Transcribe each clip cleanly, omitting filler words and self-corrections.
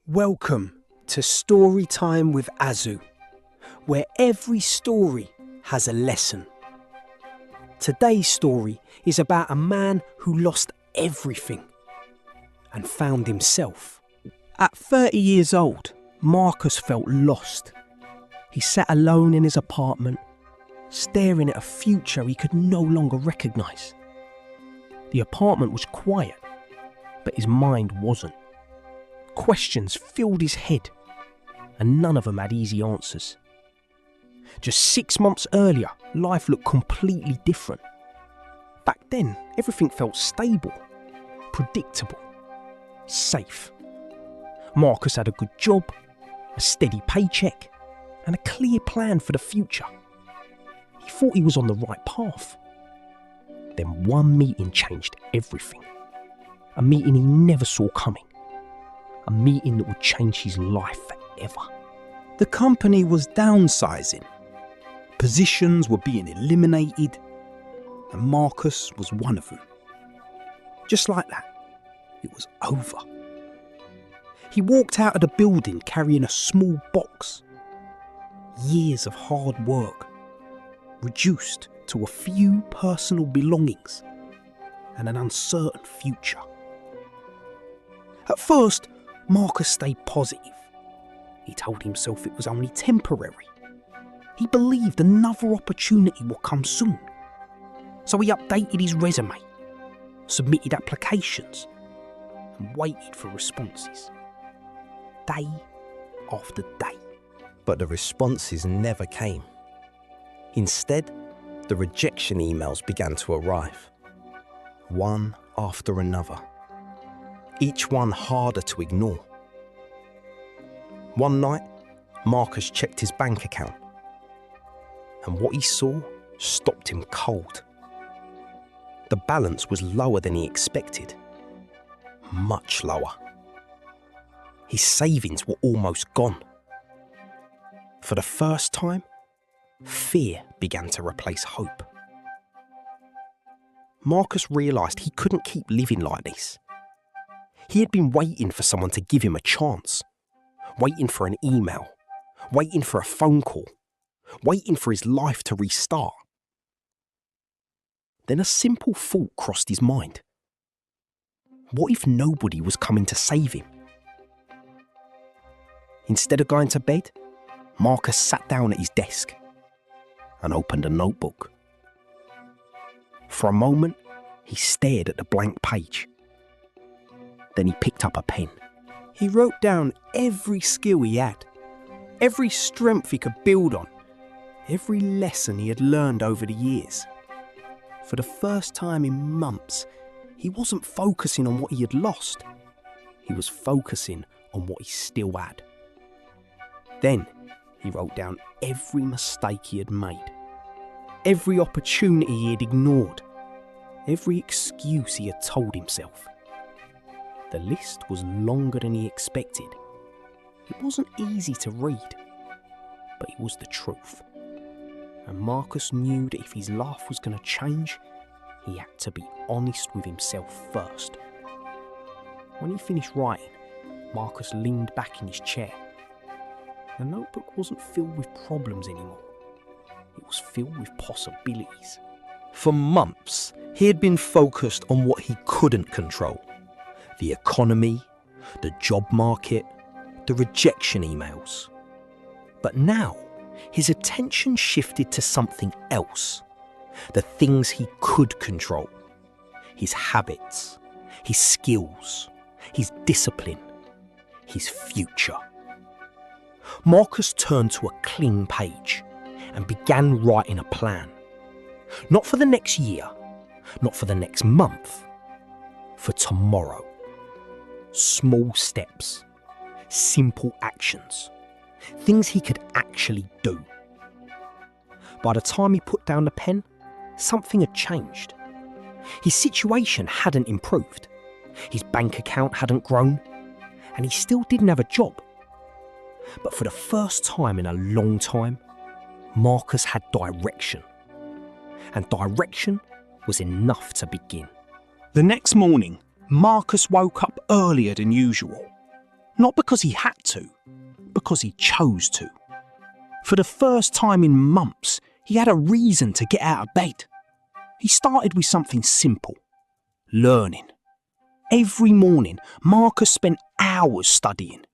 Welcome to Story Time with Azu, where every story has a lesson. Today's story is about a man who lost everything and found himself. At 30 years old, Marcus felt lost. He sat alone in his apartment, staring at a future he could no longer recognise. The apartment was quiet, but his mind wasn't. Questions filled his head, and none of them had easy answers. Just 6 months earlier, life looked completely different. Back then, everything felt stable, predictable, safe. Marcus had a good job, a steady paycheck, and a clear plan for the future. He thought he was on the right path. Then one meeting changed everything. A meeting he never saw coming. A meeting that would change his life forever. The company was downsizing. Positions were being eliminated, and Marcus was one of them. Just like that, it was over. He walked out of the building carrying a small box. Years of hard work, reduced to a few personal belongings and an uncertain future. At first, Marcus stayed positive. He told himself it was only temporary. He believed another opportunity would come soon. So he updated his resume, submitted applications, and waited for responses. Day after day. But the responses never came. Instead, the rejection emails began to arrive, one after another. Each one harder to ignore. One night, Marcus checked his bank account, and what he saw stopped him cold. The balance was lower than he expected, much lower. His savings were almost gone. For the first time, fear began to replace hope. Marcus realised he couldn't keep living like this. He had been waiting for someone to give him a chance, waiting for an email, waiting for a phone call, waiting for his life to restart. Then a simple thought crossed his mind. What if nobody was coming to save him? Instead of going to bed, Marcus sat down at his desk and opened a notebook. For a moment, he stared at the blank page. Then he picked up a pen. He wrote down every skill he had, every strength he could build on, every lesson he had learned over the years. For the first time in months, he wasn't focusing on what he had lost. He was focusing on what he still had. Then he wrote down every mistake he had made, every opportunity he had ignored, every excuse he had told himself. The list was longer than he expected. It wasn't easy to read, but it was the truth. And Marcus knew that if his life was going to change, he had to be honest with himself first. When he finished writing, Marcus leaned back in his chair. The notebook wasn't filled with problems anymore. It was filled with possibilities. For months, he had been focused on what he couldn't control. The economy, the job market, the rejection emails. But now, his attention shifted to something else. The things he could control. His habits, his skills, his discipline, his future. Marcus turned to a clean page and began writing a plan. Not for the next year, not for the next month, for tomorrow. Small steps, simple actions, things he could actually do. By the time he put down the pen, something had changed. His situation hadn't improved, his bank account hadn't grown, and he still didn't have a job. But for the first time in a long time, Marcus had direction. And direction was enough to begin. The next morning, Marcus woke up earlier than usual. Not because he had to, because he chose to. For the first time in months, he had a reason to get out of bed. He started with something simple: learning. Every morning, Marcus spent hours studying,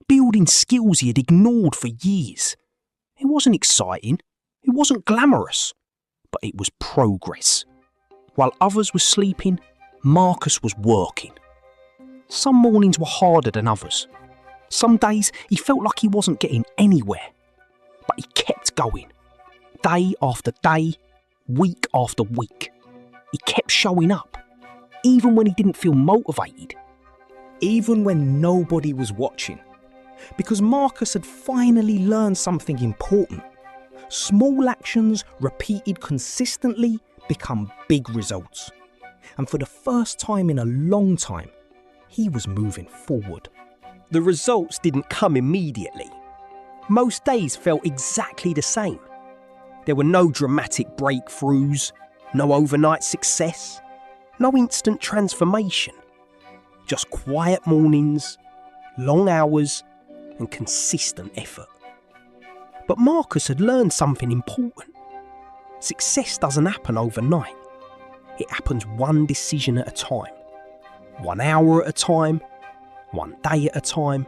building skills he had ignored for years. It wasn't exciting, it wasn't glamorous, but it was progress. While others were sleeping, Marcus was working. Some mornings were harder than others. Some days he felt like he wasn't getting anywhere. But he kept going. Day after day, week after week. He kept showing up, even when he didn't feel motivated. Even when nobody was watching. Because Marcus had finally learned something important. Small actions repeated consistently become big results. And for the first time in a long time, he was moving forward. The results didn't come immediately. Most days felt exactly the same. There were no dramatic breakthroughs, no overnight success, no instant transformation. Just quiet mornings, long hours, and consistent effort. But Marcus had learned something important. Success doesn't happen overnight. It happens one decision at a time, 1 hour at a time, 1 day at a time.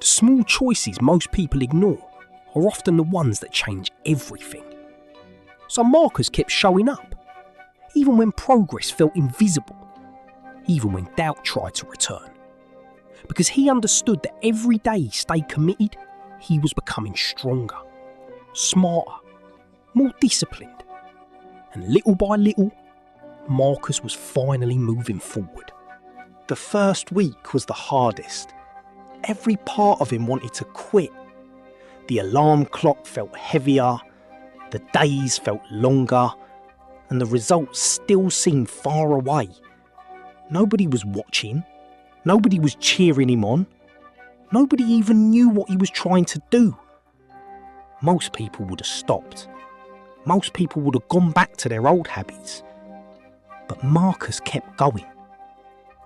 The small choices most people ignore are often the ones that change everything. So Marcus kept showing up, even when progress felt invisible, even when doubt tried to return. Because he understood that every day he stayed committed, he was becoming stronger, smarter, more disciplined. And little by little, Marcus was finally moving forward. The first week was the hardest. Every part of him wanted to quit. The alarm clock felt heavier, the days felt longer, and the results still seemed far away. Nobody was watching. Nobody was cheering him on. Nobody even knew what he was trying to do. Most people would have stopped. Most people would have gone back to their old habits. But Marcus kept going.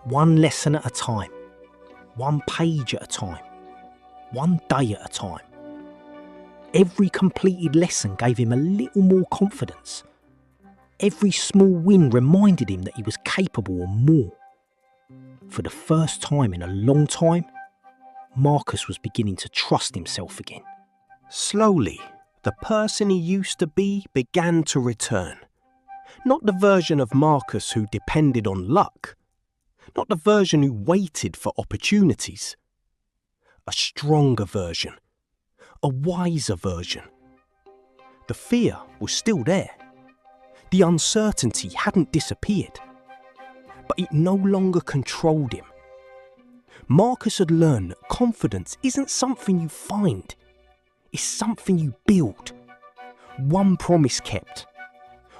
One lesson at a time. One page at a time. One day at a time. Every completed lesson gave him a little more confidence. Every small win reminded him that he was capable of more. For the first time in a long time, Marcus was beginning to trust himself again. Slowly, the person he used to be began to return. Not the version of Marcus who depended on luck. Not the version who waited for opportunities. A stronger version. A wiser version. The fear was still there. The uncertainty hadn't disappeared. But it no longer controlled him. Marcus had learned that confidence isn't something you find. It's something you build. One promise kept.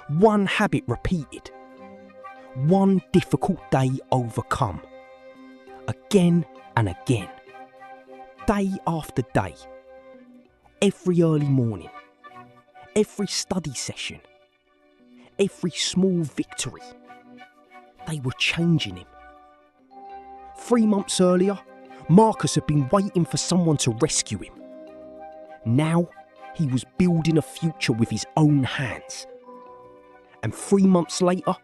One habit repeated. One difficult day overcome. Again and again. Day after day. Every early morning. Every study session. Every small victory. They were changing him. 3 months earlier, Marcus had been waiting for someone to rescue him. Now, he was building a future with his own hands. And 3 months later,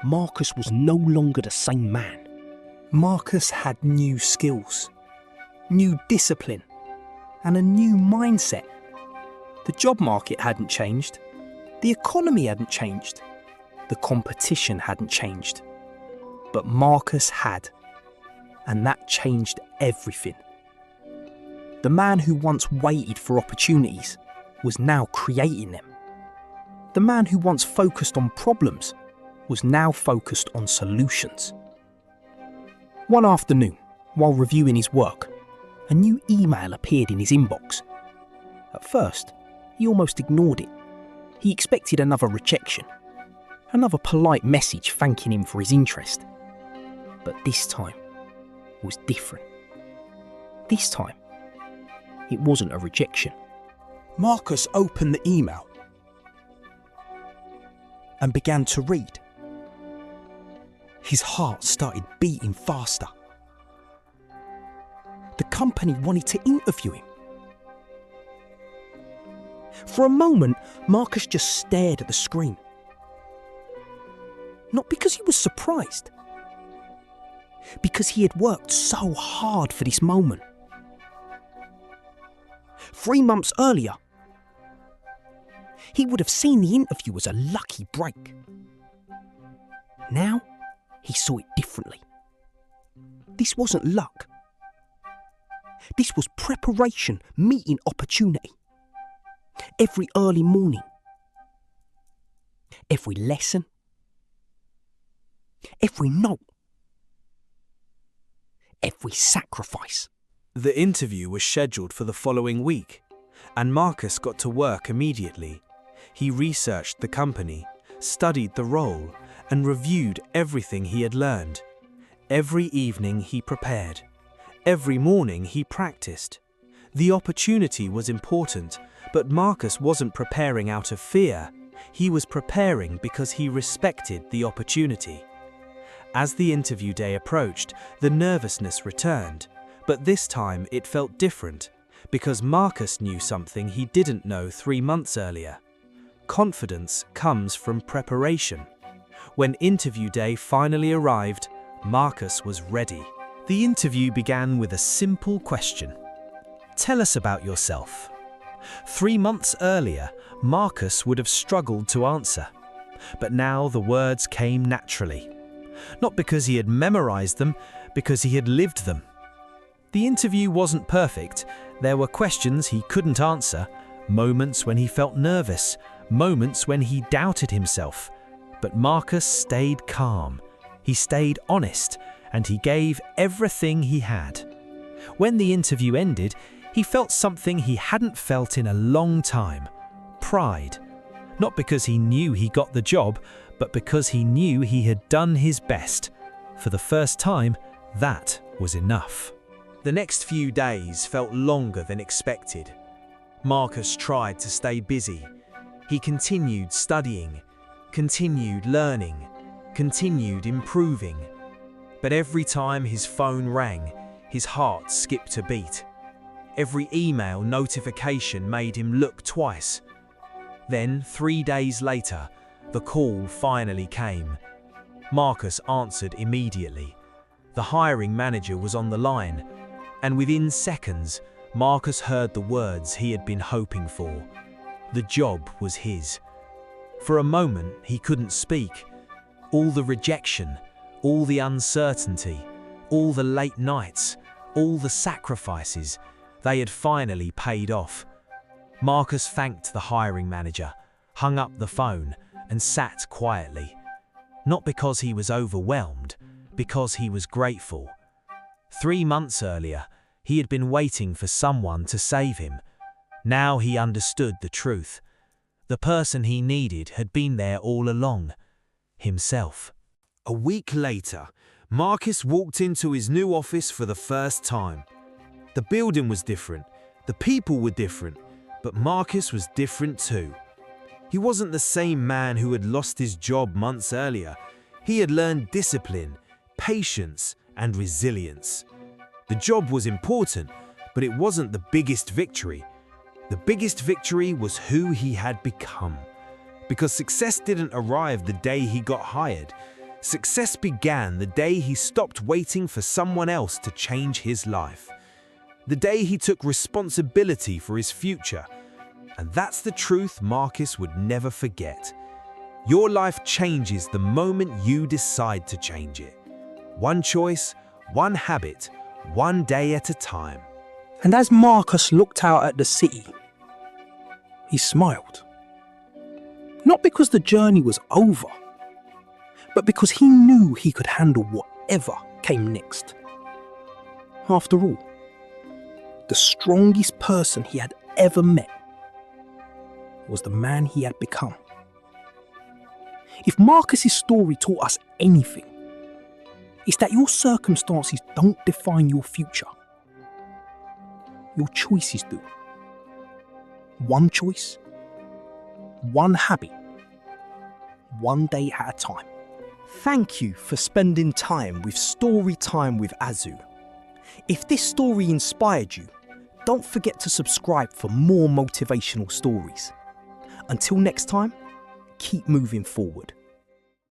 Marcus was no longer the same man. Marcus had new skills, new discipline, and a new mindset. The job market hadn't changed. The economy hadn't changed. The competition hadn't changed. But Marcus had. And that changed everything. The man who once waited for opportunities was now creating them. The man who once focused on problems was now focused on solutions. One afternoon, while reviewing his work, a new email appeared in his inbox. At first, he almost ignored it. He expected another rejection, another polite message thanking him for his interest. But this time was different. This time, it wasn't a rejection. Marcus opened the email and began to read. His heart started beating faster. The company wanted to interview him. For a moment, Marcus just stared at the screen. Not because he was surprised, because he had worked so hard for this moment. 3 months earlier, he would have seen the interview as a lucky break. Now, he saw it differently. This wasn't luck. This was preparation meeting opportunity. Every early morning, every lesson, every note, every sacrifice. The interview was scheduled for the following week, and Marcus got to work immediately. He researched the company, studied the role, and reviewed everything he had learned. Every evening he prepared. Every morning he practiced. The opportunity was important, but Marcus wasn't preparing out of fear. He was preparing because he respected the opportunity. As the interview day approached, the nervousness returned, but this time it felt different because Marcus knew something he didn't know 3 months earlier. Confidence comes from preparation. When interview day finally arrived, Marcus was ready. The interview began with a simple question. Tell us about yourself. 3 months earlier, Marcus would have struggled to answer, but now the words came naturally. Not because he had memorized them, because he had lived them. The interview wasn't perfect. There were questions he couldn't answer, moments when he felt nervous, moments when he doubted himself. But Marcus stayed calm. He stayed honest, and he gave everything he had. When the interview ended, he felt something he hadn't felt in a long time: pride. Not because he knew he got the job, but because he knew he had done his best. For the first time, that was enough. The next few days felt longer than expected. Marcus tried to stay busy. He continued studying, continued learning, continued improving. But every time his phone rang, his heart skipped a beat. Every email notification made him look twice. Then, 3 days later, the call finally came. Marcus answered immediately. The hiring manager was on the line, and within seconds, Marcus heard the words he had been hoping for. The job was his. For a moment, he couldn't speak. All the rejection, all the uncertainty, all the late nights, all the sacrifices, they had finally paid off. Marcus thanked the hiring manager, hung up the phone, and sat quietly. Not because he was overwhelmed, because he was grateful. 3 months earlier, he had been waiting for someone to save him. Now he understood the truth. The person he needed had been there all along: himself. A week later, Marcus walked into his new office for the first time. The building was different, the people were different, but Marcus was different too. He wasn't the same man who had lost his job months earlier. He had learned discipline, patience, and resilience. The job was important, but it wasn't the biggest victory. The biggest victory was who he had become. Because success didn't arrive the day he got hired. Success began the day he stopped waiting for someone else to change his life. The day he took responsibility for his future. And that's the truth Marcus would never forget. Your life changes the moment you decide to change it. One choice, one habit, one day at a time. And as Marcus looked out at the city, he smiled. Not because the journey was over, but because he knew he could handle whatever came next. After all, the strongest person he had ever met was the man he had become. If Marcus's story taught us anything, it's that your circumstances don't define your future. Your choices do. One choice, one habit, one day at a time. Thank you for spending time with Story Time with Azu. If this story inspired you, don't forget to subscribe for more motivational stories. Until next time, keep moving forward.